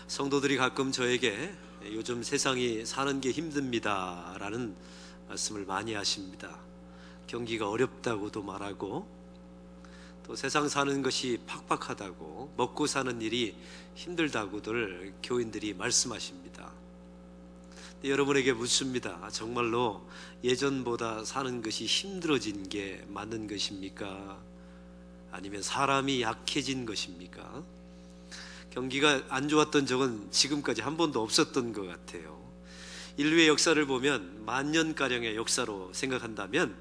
성도들이 가끔 저에게 요즘 세상이 사는 게 힘듭니다 라는 말씀을 많이 하십니다. 경기가 어렵다고도 말하고, 또 세상 사는 것이 팍팍하다고, 먹고 사는 일이 힘들다고들 교인들이 말씀하십니다. 여러분에게 묻습니다. 정말로 예전보다 사는 것이 힘들어진 게 맞는 것입니까? 아니면 사람이 약해진 것입니까? 경기가 안 좋았던 적은 지금까지 한 번도 없었던 것 같아요. 인류의 역사를 보면 만년가량의 역사로 생각한다면,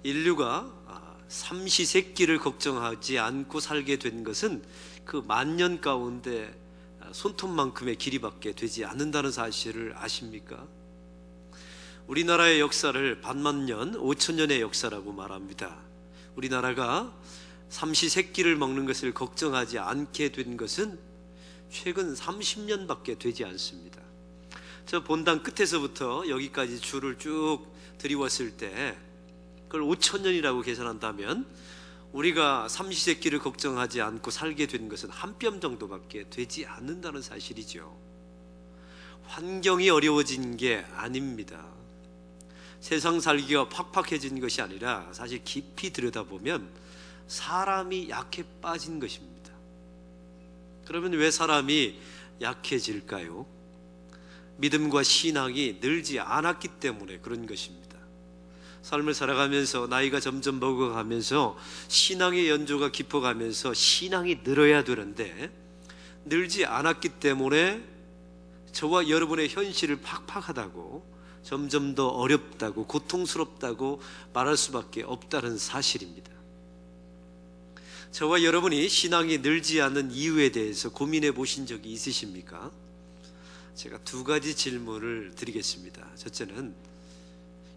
인류가 삼시세끼를 걱정하지 않고 살게 된 것은 그 만년 가운데 손톱만큼의 길이밖에 되지 않는다는 사실을 아십니까? 우리나라의 역사를 반만년, 5천년의 역사라고 말합니다. 우리나라가 삼시세끼를 먹는 것을 걱정하지 않게 된 것은 최근 30년밖에 되지 않습니다. 저 본당 끝에서부터 여기까지 줄을 쭉 들이웠을 때 그걸 5천년이라고 계산한다면 우리가 삼시세끼를 걱정하지 않고 살게 된 것은 한 뼘 정도밖에 되지 않는다는 사실이죠. 환경이 어려워진 게 아닙니다. 세상 살기가 팍팍해진 것이 아니라 사실 깊이 들여다보면 사람이 약해 빠진 것입니다. 그러면 왜 사람이 약해질까요? 믿음과 신앙이 늘지 않았기 때문에 그런 것입니다. 삶을 살아가면서 나이가 점점 먹어가면서 신앙의 연조가 깊어가면서 신앙이 늘어야 되는데 늘지 않았기 때문에 저와 여러분의 현실을 팍팍하다고, 점점 더 어렵다고, 고통스럽다고 말할 수밖에 없다는 사실입니다. 저와 여러분이 신앙이 늘지 않는 이유에 대해서 고민해 보신 적이 있으십니까? 제가 두 가지 질문을 드리겠습니다. 첫째는,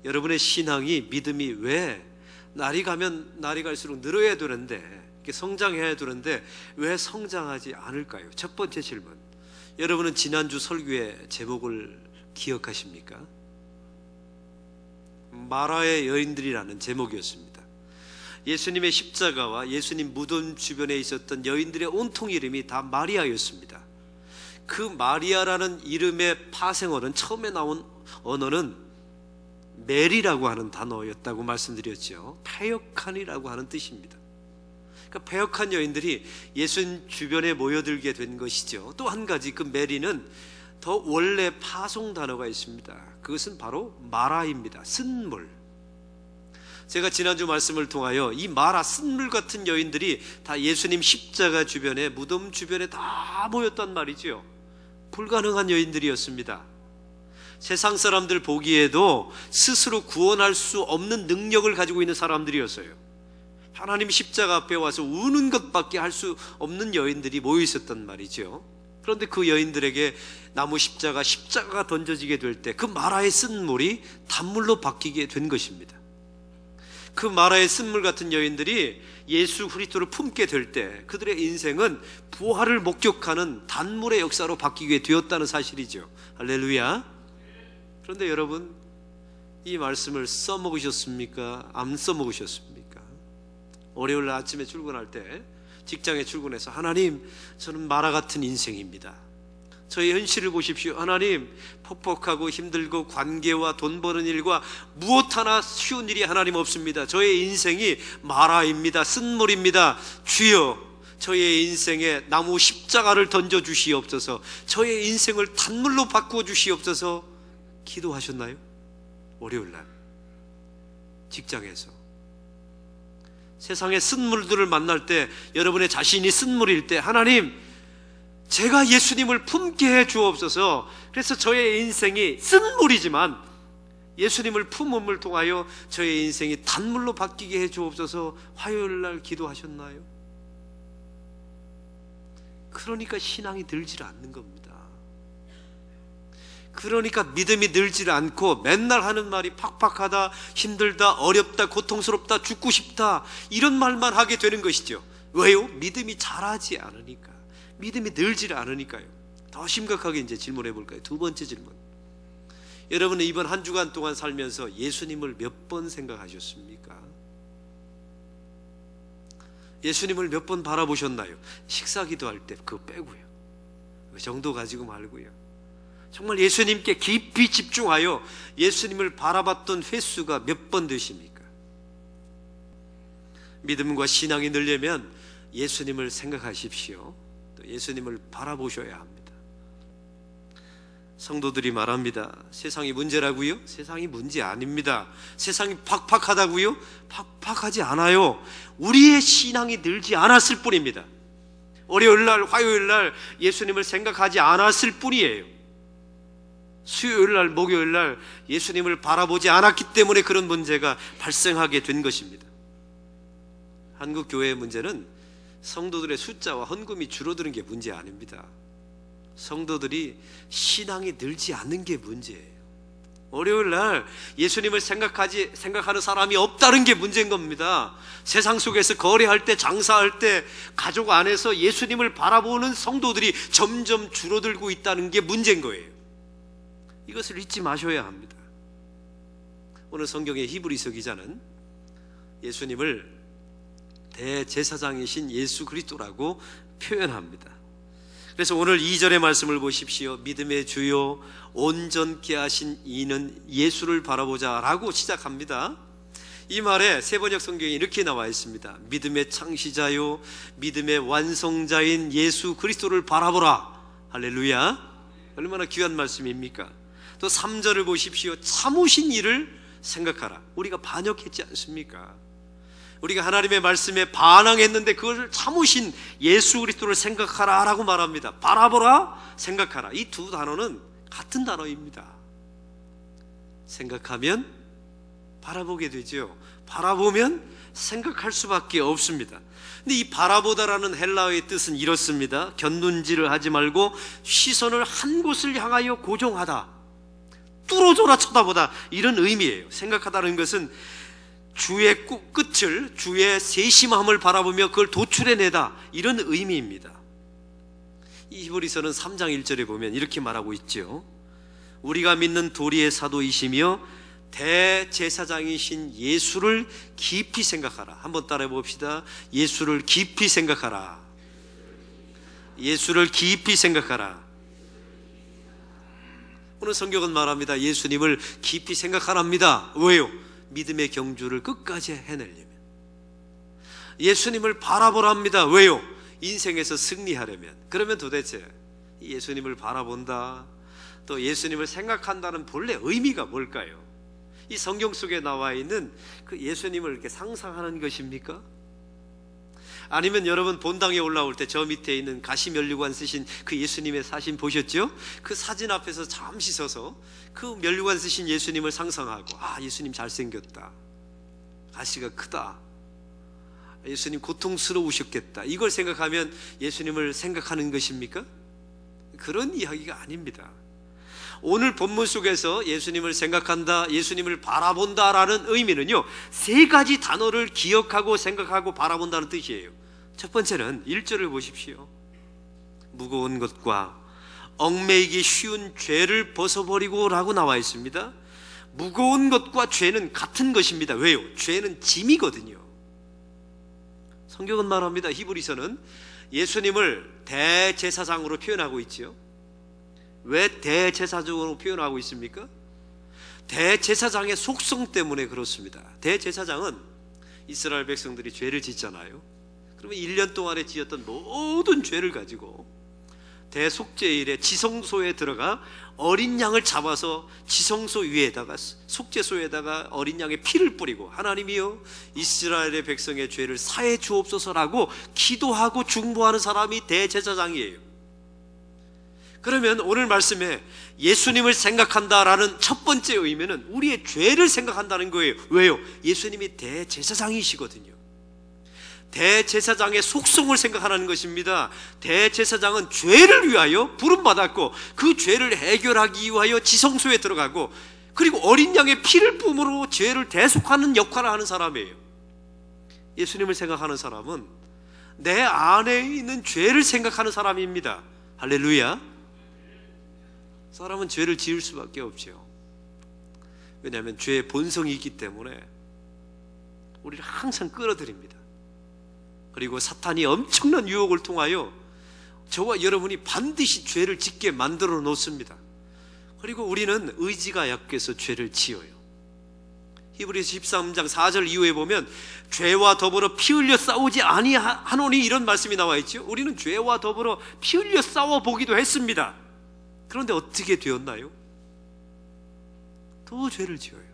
여러분의 신앙이, 믿음이 왜 날이 가면 날이 갈수록 늘어야 되는데, 성장해야 되는데 왜 성장하지 않을까요? 첫 번째 질문, 여러분은 지난주 설교의 제목을 기억하십니까? 마라의 여인들이라는 제목이었습니다. 예수님의 십자가와 예수님 무덤 주변에 있었던 여인들의 온통 이름이 다 마리아였습니다. 그 마리아라는 이름의 파생어는, 처음에 나온 언어는 메리라고 하는 단어였다고 말씀드렸죠. 패역한이라고 하는 뜻입니다. 그러니까 패역한 여인들이 예수님 주변에 모여들게 된 것이죠. 또 한 가지, 그 메리는 더 원래 파송 단어가 있습니다. 그것은 바로 마라입니다. 쓴물. 제가 지난주 말씀을 통하여 이 마라, 쓴물 같은 여인들이 다 예수님 십자가 주변에, 무덤 주변에 다 모였단 말이죠. 불가능한 여인들이었습니다. 세상 사람들 보기에도 스스로 구원할 수 없는 능력을 가지고 있는 사람들이었어요. 하나님 십자가 앞에 와서 우는 것밖에 할 수 없는 여인들이 모여 있었단 말이죠. 그런데 그 여인들에게 나무 십자가가 던져지게 될 때 그 마라의 쓴물이 단물로 바뀌게 된 것입니다. 그 마라의 쓴물 같은 여인들이 예수 그리스도를 품게 될 때 그들의 인생은 부활을 목격하는 단물의 역사로 바뀌게 되었다는 사실이죠. 할렐루야. 그런데 여러분, 이 말씀을 써먹으셨습니까? 안 써먹으셨습니까? 월요일 아침에 출근할 때, 직장에 출근해서, 하나님, 저는 마라 같은 인생입니다. 저의 현실을 보십시오. 하나님, 퍽퍽하고 힘들고 관계와 돈 버는 일과 무엇 하나 쉬운 일이 하나님 없습니다. 저의 인생이 마라입니다. 쓴물입니다. 주여, 저의 인생에 나무 십자가를 던져 주시옵소서. 저의 인생을 단물로 바꾸어 주시옵소서. 기도하셨나요? 월요일날 직장에서 세상의 쓴물들을 만날 때, 여러분의 자신이 쓴물일 때, 하나님, 제가 예수님을 품게 해 주옵소서. 그래서 저의 인생이 쓴물이지만 예수님을 품음을 통하여 저의 인생이 단물로 바뀌게 해 주옵소서. 화요일날 기도하셨나요? 그러니까 신앙이 늘질 않는 겁니다. 그러니까 믿음이 늘질 않고 맨날 하는 말이 팍팍하다, 힘들다, 어렵다, 고통스럽다, 죽고 싶다, 이런 말만 하게 되는 것이죠. 왜요? 믿음이 자라지 않으니까. 믿음이 늘지를 않으니까요. 더 심각하게 이제 질문해 볼까요? 두 번째 질문. 여러분은 이번 한 주간 동안 살면서 예수님을 몇 번 생각하셨습니까? 예수님을 몇 번 바라보셨나요? 식사 기도할 때 그거 빼고요. 그 정도 가지고 말고요. 정말 예수님께 깊이 집중하여 예수님을 바라봤던 횟수가 몇 번 되십니까? 믿음과 신앙이 늘려면 예수님을 생각하십시오. 또 예수님을 바라보셔야 합니다. 성도들이 말합니다. 세상이 문제라고요? 세상이 문제 아닙니다. 세상이 팍팍하다고요? 팍팍하지 않아요. 우리의 신앙이 늘지 않았을 뿐입니다. 월요일날, 화요일날 예수님을 생각하지 않았을 뿐이에요. 수요일날, 목요일날 예수님을 바라보지 않았기 때문에 그런 문제가 발생하게 된 것입니다. 한국 교회의 문제는 성도들의 숫자와 헌금이 줄어드는 게 문제 아닙니다. 성도들이 신앙이 늘지 않는 게 문제예요. 월요일날 예수님을 생각하는 사람이 없다는 게 문제인 겁니다. 세상 속에서 거래할 때, 장사할 때, 가족 안에서 예수님을 바라보는 성도들이 점점 줄어들고 있다는 게 문제인 거예요. 이것을 잊지 마셔야 합니다. 오늘 성경의 히브리서 기자는 예수님을 대제사장이신 예수 그리스도라고 표현합니다. 그래서 오늘 2절의 말씀을 보십시오. 믿음의 주요 온전케 하신 이는 예수를 바라보자 라고 시작합니다. 이 말에 세번역 성경에 이렇게 나와 있습니다. 믿음의 창시자요 믿음의 완성자인 예수 그리스도를 바라보라. 할렐루야. 얼마나 귀한 말씀입니까? 또 3절을 보십시오. 참으신 이를 생각하라. 우리가 반역했지 않습니까? 우리가 하나님의 말씀에 반항했는데 그걸 참으신 예수 그리스도를 생각하라 라고 말합니다. 바라보라, 생각하라. 이 두 단어는 같은 단어입니다. 생각하면 바라보게 되죠. 바라보면 생각할 수밖에 없습니다. 근데 이 바라보다라는 헬라어의 뜻은 이렇습니다. 곁눈질을 하지 말고 시선을 한 곳을 향하여 고정하다, 뚫어져라 쳐다보다, 이런 의미예요. 생각하다는 것은 주의 끝을, 주의 세심함을 바라보며 그걸 도출해내다, 이런 의미입니다. 이 히브리서는 3장 1절에 보면 이렇게 말하고 있죠. 우리가 믿는 도리의 사도이시며 대제사장이신 예수를 깊이 생각하라. 한번 따라해 봅시다. 예수를 깊이 생각하라. 예수를 깊이 생각하라. 오늘 성경은 말합니다. 예수님을 깊이 생각하랍니다. 왜요? 믿음의 경주를 끝까지 해내려면. 예수님을 바라보랍니다. 왜요? 인생에서 승리하려면. 그러면 도대체 예수님을 바라본다, 또 예수님을 생각한다는 본래 의미가 뭘까요? 이 성경 속에 나와 있는 그 예수님을 이렇게 상상하는 것입니까? 아니면 여러분 본당에 올라올 때 저 밑에 있는 가시면류관 쓰신 그 예수님의 사진 보셨죠? 그 사진 앞에서 잠시 서서 그 면류관 쓰신 예수님을 상상하고, 아, 예수님 잘생겼다, 가시가 크다, 예수님 고통스러우셨겠다, 이걸 생각하면 예수님을 생각하는 것입니까? 그런 이야기가 아닙니다. 오늘 본문 속에서 예수님을 생각한다, 예수님을 바라본다라는 의미는요, 세 가지 단어를 기억하고 생각하고 바라본다는 뜻이에요. 첫 번째는 1절을 보십시오. 무거운 것과 얽매이기 쉬운 죄를 벗어버리고 라고 나와 있습니다. 무거운 것과 죄는 같은 것입니다. 왜요? 죄는 짐이거든요. 성경은 말합니다. 히브리서는 예수님을 대제사장으로 표현하고 있죠. 왜 대제사장으로 표현하고 있습니까? 대제사장의 속성 때문에 그렇습니다. 대제사장은 이스라엘 백성들이 죄를 짓잖아요. 그러면 1년 동안에 지었던 모든 죄를 가지고 대속죄일에 지성소에 들어가 어린 양을 잡아서 지성소 위에다가, 속죄소에다가 어린 양의 피를 뿌리고, 하나님이여 이스라엘의 백성의 죄를 사해 주옵소서라고 기도하고 중보하는 사람이 대제사장이에요. 그러면 오늘 말씀에 예수님을 생각한다라는 첫 번째 의미는 우리의 죄를 생각한다는 거예요. 왜요? 예수님이 대제사장이시거든요. 대제사장의 속성을 생각하는 것입니다. 대제사장은 죄를 위하여 부름받았고 그 죄를 해결하기 위하여 지성소에 들어가고, 그리고 어린 양의 피를 뿜으로 죄를 대속하는 역할을 하는 사람이에요. 예수님을 생각하는 사람은 내 안에 있는 죄를 생각하는 사람입니다. 할렐루야. 사람은 죄를 지을 수밖에 없죠. 왜냐하면 죄의 본성이 있기 때문에 우리를 항상 끌어들입니다. 그리고 사탄이 엄청난 유혹을 통하여 저와 여러분이 반드시 죄를 짓게 만들어 놓습니다. 그리고 우리는 의지가 약해서 죄를 지어요. 히브리서 13장 4절 이후에 보면 죄와 더불어 피 흘려 싸우지 아니하노니 이런 말씀이 나와 있죠. 우리는 죄와 더불어 피 흘려 싸워 보기도 했습니다. 그런데 어떻게 되었나요? 또 죄를 지어요.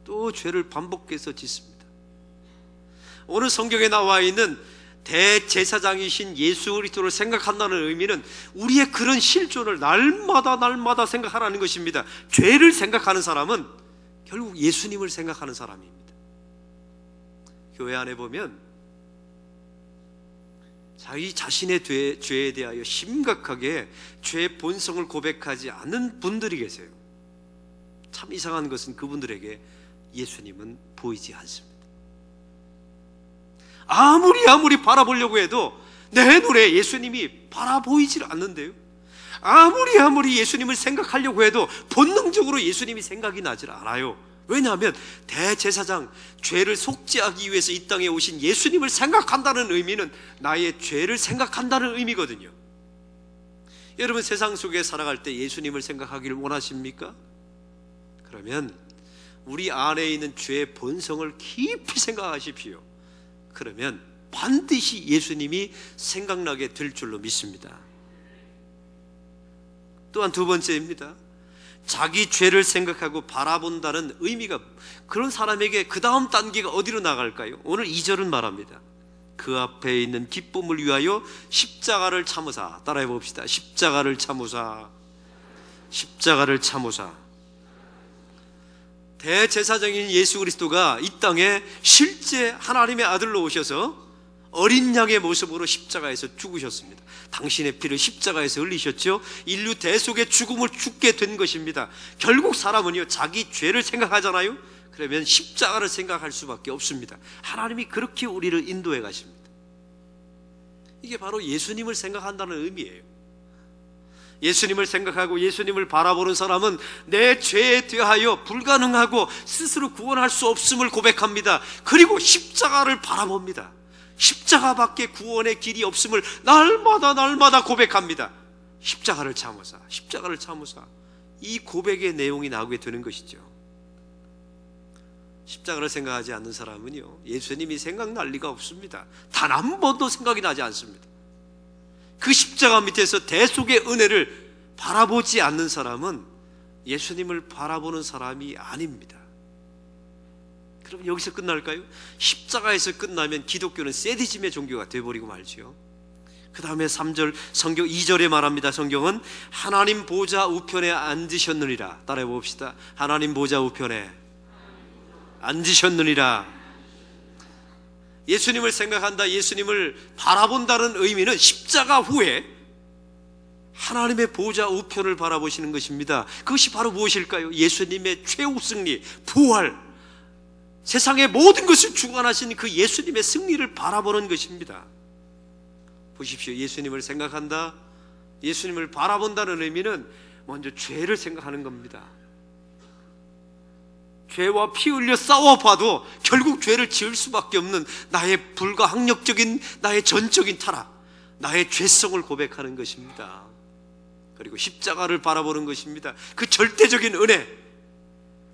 또 죄를 반복해서 짓습니다. 오늘 성경에 나와 있는 대제사장이신 예수 그리스도를 생각한다는 의미는 우리의 그런 실존을 날마다 생각하라는 것입니다. 죄를 생각하는 사람은 결국 예수님을 생각하는 사람입니다. 교회 안에 보면 자기 자신의 죄에 대하여 심각하게 죄의 본성을 고백하지 않는 분들이 계세요. 참 이상한 것은 그분들에게 예수님은 보이지 않습니다. 아무리 바라보려고 해도 내 눈에 예수님이 바라보이질 않는데요. 아무리 예수님을 생각하려고 해도 본능적으로 예수님이 생각이 나질 않아요. 왜냐하면 대제사장, 죄를 속죄하기 위해서 이 땅에 오신 예수님을 생각한다는 의미는 나의 죄를 생각한다는 의미거든요. 여러분, 세상 속에 살아갈 때 예수님을 생각하기를 원하십니까? 그러면 우리 안에 있는 죄의 본성을 깊이 생각하십시오. 그러면 반드시 예수님이 생각나게 될 줄로 믿습니다. 또한 두 번째입니다. 자기 죄를 생각하고 바라본다는 의미가, 그런 사람에게 그 다음 단계가 어디로 나갈까요? 오늘 2절은 말합니다. 그 앞에 있는 기쁨을 위하여 십자가를 참으사. 따라해 봅시다. 십자가를 참으사. 십자가를 참으사. 대제사장인 예수 그리스도가 이 땅에 실제 하나님의 아들로 오셔서 어린 양의 모습으로 십자가에서 죽으셨습니다. 당신의 피를 십자가에서 흘리셨죠. 인류 대속의 죽음을 죽게 된 것입니다. 결국 사람은요, 자기 죄를 생각하잖아요. 그러면 십자가를 생각할 수밖에 없습니다. 하나님이 그렇게 우리를 인도해 가십니다. 이게 바로 예수님을 생각한다는 의미예요. 예수님을 생각하고 예수님을 바라보는 사람은 내 죄에 대하여 불가능하고 스스로 구원할 수 없음을 고백합니다. 그리고 십자가를 바라봅니다. 십자가밖에 구원의 길이 없음을 날마다 고백합니다. 십자가를 참으사, 십자가를 참으사. 이 고백의 내용이 나오게 되는 것이죠. 십자가를 생각하지 않는 사람은요, 예수님이 생각날 리가 없습니다. 단 한 번도 생각이 나지 않습니다. 그 십자가 밑에서 대속의 은혜를 바라보지 않는 사람은 예수님을 바라보는 사람이 아닙니다. 그럼 여기서 끝날까요? 십자가에서 끝나면 기독교는 세디즘의 종교가 되어버리고 말지요. 그 다음에 3절 성경 2절에 말합니다. 성경은 하나님 보좌 우편에 앉으셨느니라. 따라해 봅시다. 하나님 보좌 우편에 앉으셨느니라. 예수님을 생각한다, 예수님을 바라본다는 의미는 십자가 후에 하나님의 보좌 우편을 바라보시는 것입니다. 그것이 바로 무엇일까요? 예수님의 최후 승리, 부활, 세상의 모든 것을 주관하신 그 예수님의 승리를 바라보는 것입니다. 보십시오. 예수님을 생각한다, 예수님을 바라본다는 의미는 먼저 죄를 생각하는 겁니다. 죄와 피 흘려 싸워봐도 결국 죄를 지을 수밖에 없는 나의 불가항력적인, 나의 전적인 타락, 나의 죄성을 고백하는 것입니다. 그리고 십자가를 바라보는 것입니다. 그 절대적인 은혜,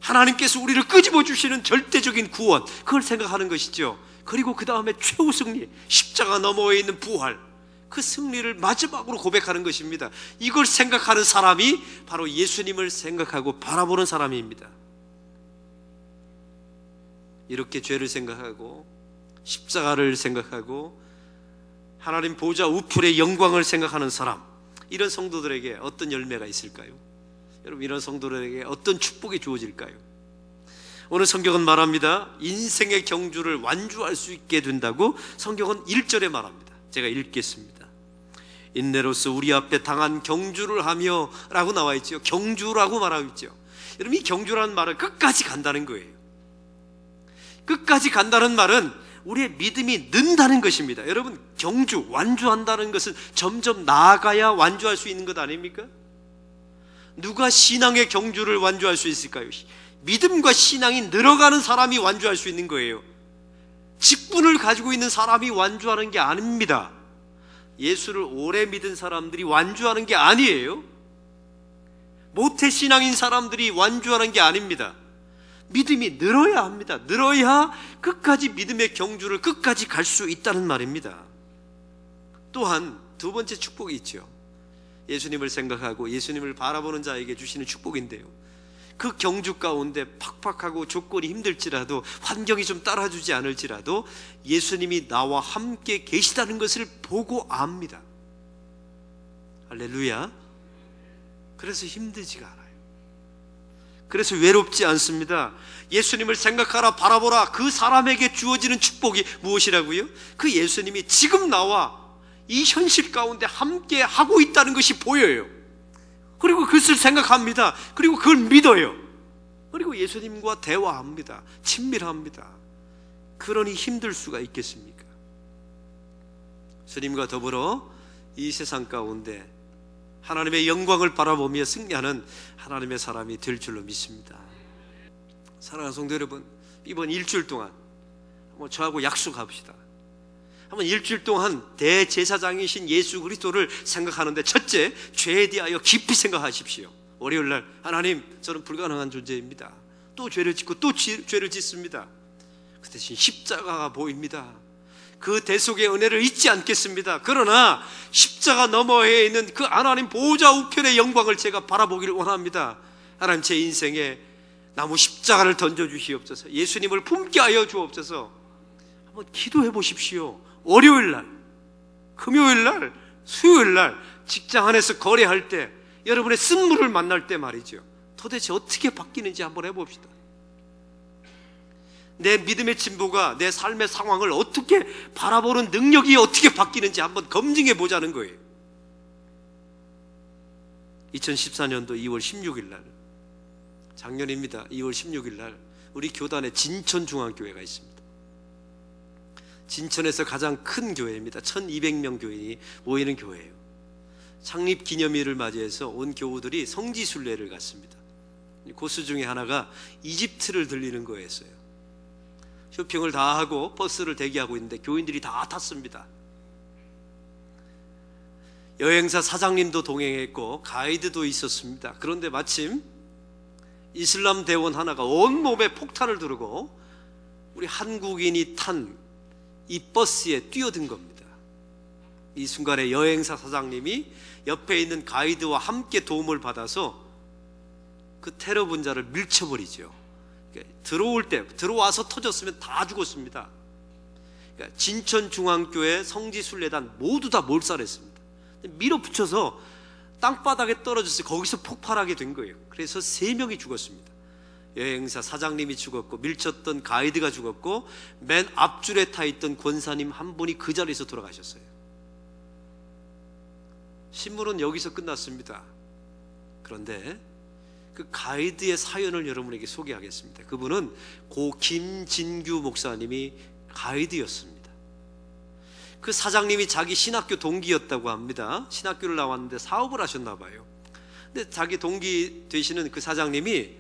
하나님께서 우리를 끄집어 주시는 절대적인 구원, 그걸 생각하는 것이죠. 그리고 그 다음에 최후 승리, 십자가 너머에 있는 부활, 그 승리를 마지막으로 고백하는 것입니다. 이걸 생각하는 사람이 바로 예수님을 생각하고 바라보는 사람입니다. 이렇게 죄를 생각하고 십자가를 생각하고 하나님 보좌 우편의 영광을 생각하는 사람, 이런 성도들에게 어떤 열매가 있을까요? 여러분, 이런 성도들에게 어떤 축복이 주어질까요? 오늘 성경은 말합니다. 인생의 경주를 완주할 수 있게 된다고 성경은 1절에 말합니다. 제가 읽겠습니다. 인내로서 우리 앞에 당한 경주를 하며 라고 나와 있죠. 경주라고 말하고 있죠. 여러분, 이 경주라는 말은 끝까지 간다는 거예요. 끝까지 간다는 말은 우리의 믿음이 는다는 것입니다. 여러분, 경주, 완주한다는 것은 점점 나아가야 완주할 수 있는 것 아닙니까? 누가 신앙의 경주를 완주할 수 있을까요? 믿음과 신앙이 늘어가는 사람이 완주할 수 있는 거예요. 직분을 가지고 있는 사람이 완주하는 게 아닙니다. 예수를 오래 믿은 사람들이 완주하는 게 아니에요. 모태신앙인 사람들이 완주하는 게 아닙니다. 믿음이 늘어야 합니다. 늘어야 끝까지 믿음의 경주를 끝까지 갈 수 있다는 말입니다. 또한 두 번째 축복이 있죠. 예수님을 생각하고 예수님을 바라보는 자에게 주시는 축복인데요, 그 경주 가운데 팍팍하고 조건이 힘들지라도, 환경이 좀 따라주지 않을지라도 예수님이 나와 함께 계시다는 것을 보고 압니다. 할렐루야. 그래서 힘들지가 않아요. 그래서 외롭지 않습니다. 예수님을 생각하라, 바라보라. 그 사람에게 주어지는 축복이 무엇이라고요? 그 예수님이 지금 나와 이 현실 가운데 함께 하고 있다는 것이 보여요. 그리고 그것을 생각합니다. 그리고 그걸 믿어요. 그리고 예수님과 대화합니다. 친밀합니다. 그러니 힘들 수가 있겠습니까? 주님과 더불어 이 세상 가운데 하나님의 영광을 바라보며 승리하는 하나님의 사람이 될 줄로 믿습니다. 사랑하는 성도 여러분, 이번 일주일 동안 한번 저하고 약속합시다. 한번 일주일 동안 대제사장이신 예수 그리스도를 생각하는데, 첫째, 죄에 대하여 깊이 생각하십시오. 월요일날, 하나님, 저는 불가능한 존재입니다. 또 죄를 짓고 또 죄를 짓습니다. 그 대신 십자가가 보입니다. 그 대속의 은혜를 잊지 않겠습니다. 그러나 십자가 너머에 있는 그 하나님 보호자 우편의 영광을 제가 바라보기를 원합니다. 하나님, 제 인생에 나무 십자가를 던져주시옵소서. 예수님을 품게 하여 주옵소서. 한번 기도해 보십시오. 월요일날, 금요일날, 수요일날 직장 안에서 거래할 때, 여러분의 쓴물을 만날 때 말이죠, 도대체 어떻게 바뀌는지 한번 해봅시다. 내 믿음의 진보가 내 삶의 상황을 어떻게 바라보는 능력이 어떻게 바뀌는지 한번 검증해 보자는 거예요. 2014년도 2월 16일 날, 작년입니다. 2월 16일 날 우리 교단에 진천중앙교회가 있습니다. 진천에서 가장 큰 교회입니다. 1200명 교인이 모이는 교회예요. 창립 기념일을 맞이해서 온 교우들이 성지순례를 갔습니다. 코스 중에 하나가 이집트를 들리는 거였어요. 쇼핑을 다 하고 버스를 대기하고 있는데 교인들이 다 탔습니다. 여행사 사장님도 동행했고 가이드도 있었습니다. 그런데 마침 이슬람 대원 하나가 온몸에 폭탄을 두르고 우리 한국인이 탄 이 버스에 뛰어든 겁니다. 이 순간에 여행사 사장님이 옆에 있는 가이드와 함께 도움을 받아서 그 테러 분자를 밀쳐버리죠. 들어올 때, 들어와서 터졌으면 다 죽었습니다. 그러니까 진천중앙교회 성지순례단 모두 다 몰살했습니다. 밀어붙여서 땅바닥에 떨어져서 거기서 폭발하게 된 거예요. 그래서 3명이 죽었습니다. 여행사 사장님이 죽었고, 밀쳤던 가이드가 죽었고, 맨 앞줄에 타있던 권사님 한 분이 그 자리에서 돌아가셨어요. 신문은 여기서 끝났습니다. 그런데 그 가이드의 사연을 여러분에게 소개하겠습니다. 그분은 고 김진규 목사님이 가이드였습니다. 그 사장님이 자기 신학교 동기였다고 합니다. 신학교를 나왔는데 사업을 하셨나 봐요. 근데 자기 동기 되시는 그 사장님이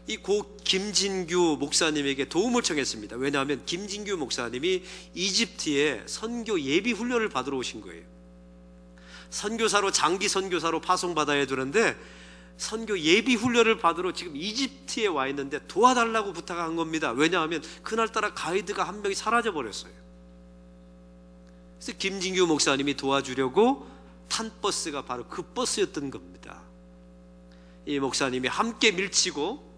이 고 김진규 목사님에게 도움을 청했습니다. 왜냐하면 김진규 목사님이 이집트에 선교 예비 훈련을 받으러 오신 거예요. 선교사로, 장기 선교사로 파송받아야 되는데 선교 예비 훈련을 받으러 지금 이집트에 와 있는데 도와달라고 부탁한 겁니다. 왜냐하면 그날따라 가이드가 한 명이 사라져 버렸어요. 그래서 김진규 목사님이 도와주려고 탄 버스가 바로 그 버스였던 겁니다. 이 목사님이 함께 밀치고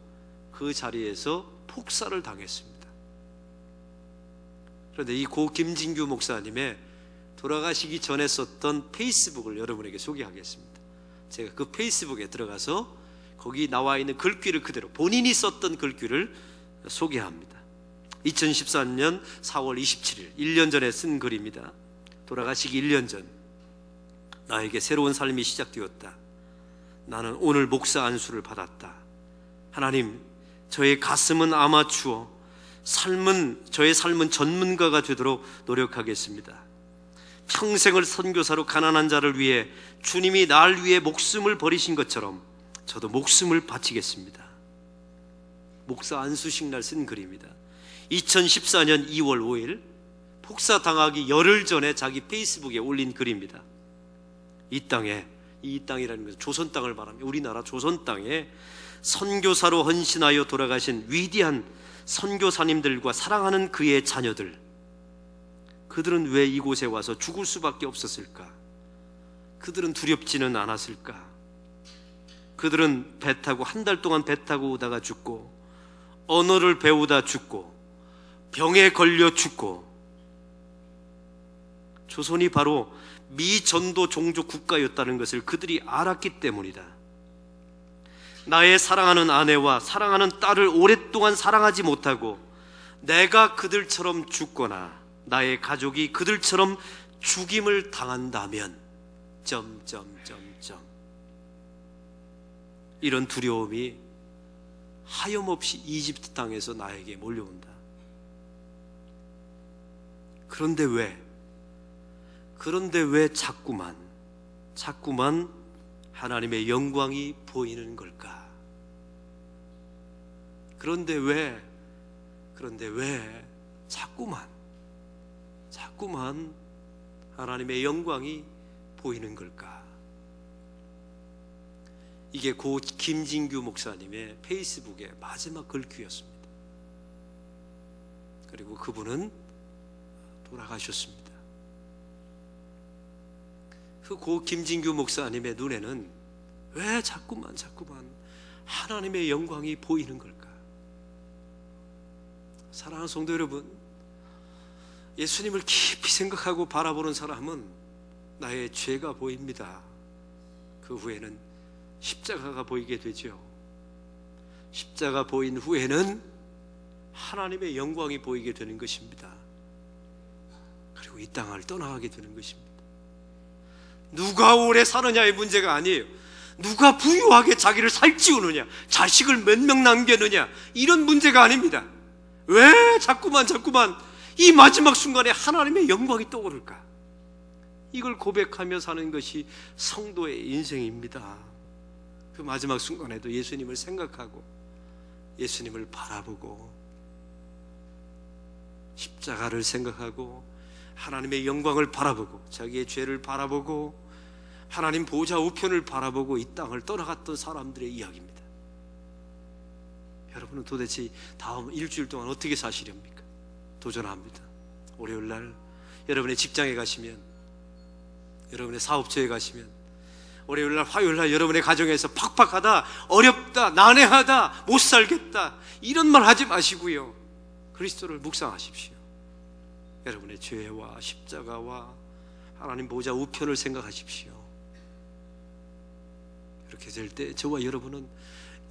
그 자리에서 폭살을 당했습니다. 그런데 이 고 김진규 목사님의 돌아가시기 전에 썼던 페이스북을 여러분에게 소개하겠습니다. 제가 그 페이스북에 들어가서 거기 나와 있는 글귀를 그대로, 본인이 썼던 글귀를 소개합니다. 2014년 4월 27일 1년 전에 쓴 글입니다. 돌아가시기 1년 전, 나에게 새로운 삶이 시작되었다. 나는 오늘 목사 안수를 받았다. 하나님, 저의 가슴은 아마추어, 저의 삶은 전문가가 되도록 노력하겠습니다. 평생을 선교사로 가난한 자를 위해 주님이 날 위해 목숨을 버리신 것처럼 저도 목숨을 바치겠습니다. 목사 안수식 날 쓴 글입니다. 2014년 2월 5일 폭사 당하기 열흘 전에 자기 페이스북에 올린 글입니다. 이 땅이라는 것은 조선 땅을 말합니다. 우리나라 조선 땅에 선교사로 헌신하여 돌아가신 위대한 선교사님들과 사랑하는 그의 자녀들, 그들은 왜 이곳에 와서 죽을 수밖에 없었을까? 그들은 두렵지는 않았을까? 그들은 배 타고 한 달 동안 배 타고 오다가 죽고, 언어를 배우다 죽고, 병에 걸려 죽고, 조선이 바로 미전도 종족 국가였다는 것을 그들이 알았기 때문이다. 나의 사랑하는 아내와 사랑하는 딸을 오랫동안 사랑하지 못하고 내가 그들처럼 죽거나 나의 가족이 그들처럼 죽임을 당한다면 이런 두려움이 하염없이 이집트 땅에서 나에게 몰려온다. 그런데 왜 자꾸만 하나님의 영광이 보이는 걸까? 그런데 왜 자꾸만 하나님의 영광이 보이는 걸까? 이게 고 김진규 목사님의 페이스북의 마지막 글귀였습니다. 그리고 그분은 돌아가셨습니다. 그 고 김진규 목사님의 눈에는 왜 자꾸만 하나님의 영광이 보이는 걸까? 사랑하는 성도 여러분, 예수님을 깊이 생각하고 바라보는 사람은 나의 죄가 보입니다. 그 후에는 십자가가 보이게 되죠. 십자가 보인 후에는 하나님의 영광이 보이게 되는 것입니다. 그리고 이 땅을 떠나가게 되는 것입니다. 누가 오래 사느냐의 문제가 아니에요. 누가 부유하게 자기를 살찌우느냐, 자식을 몇 명 남겼느냐, 이런 문제가 아닙니다. 왜 자꾸만 이 마지막 순간에 하나님의 영광이 떠오를까? 이걸 고백하며 사는 것이 성도의 인생입니다. 그 마지막 순간에도 예수님을 생각하고 예수님을 바라보고 십자가를 생각하고 하나님의 영광을 바라보고 자기의 죄를 바라보고 하나님 보좌 우편을 바라보고 이 땅을 떠나갔던 사람들의 이야기입니다. 여러분은 도대체 다음 일주일 동안 어떻게 사시렵니까? 도전합니다. 월요일날 여러분의 직장에 가시면, 여러분의 사업처에 가시면, 월요일날 화요일날 여러분의 가정에서 팍팍하다, 어렵다, 난해하다, 못 살겠다 이런 말 하지 마시고요, 그리스도를 묵상하십시오. 여러분의 죄와 십자가와 하나님 보좌 우편을 생각하십시오. 이렇게 될 때 저와 여러분은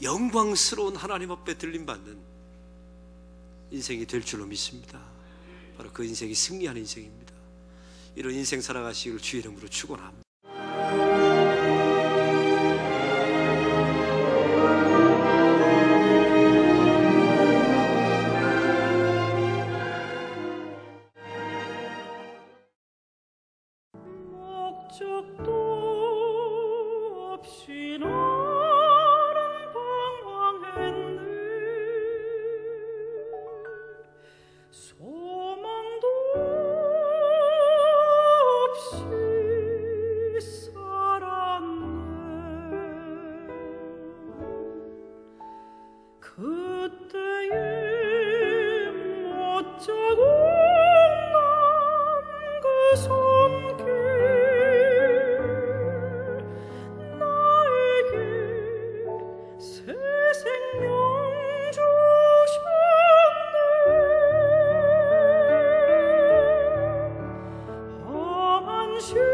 영광스러운 하나님 앞에 들림받는 인생이 될 줄로 믿습니다. 바로 그 인생이 승리하는 인생입니다. 이런 인생 살아가시기를 주의 이름으로 축원합니다. Sure.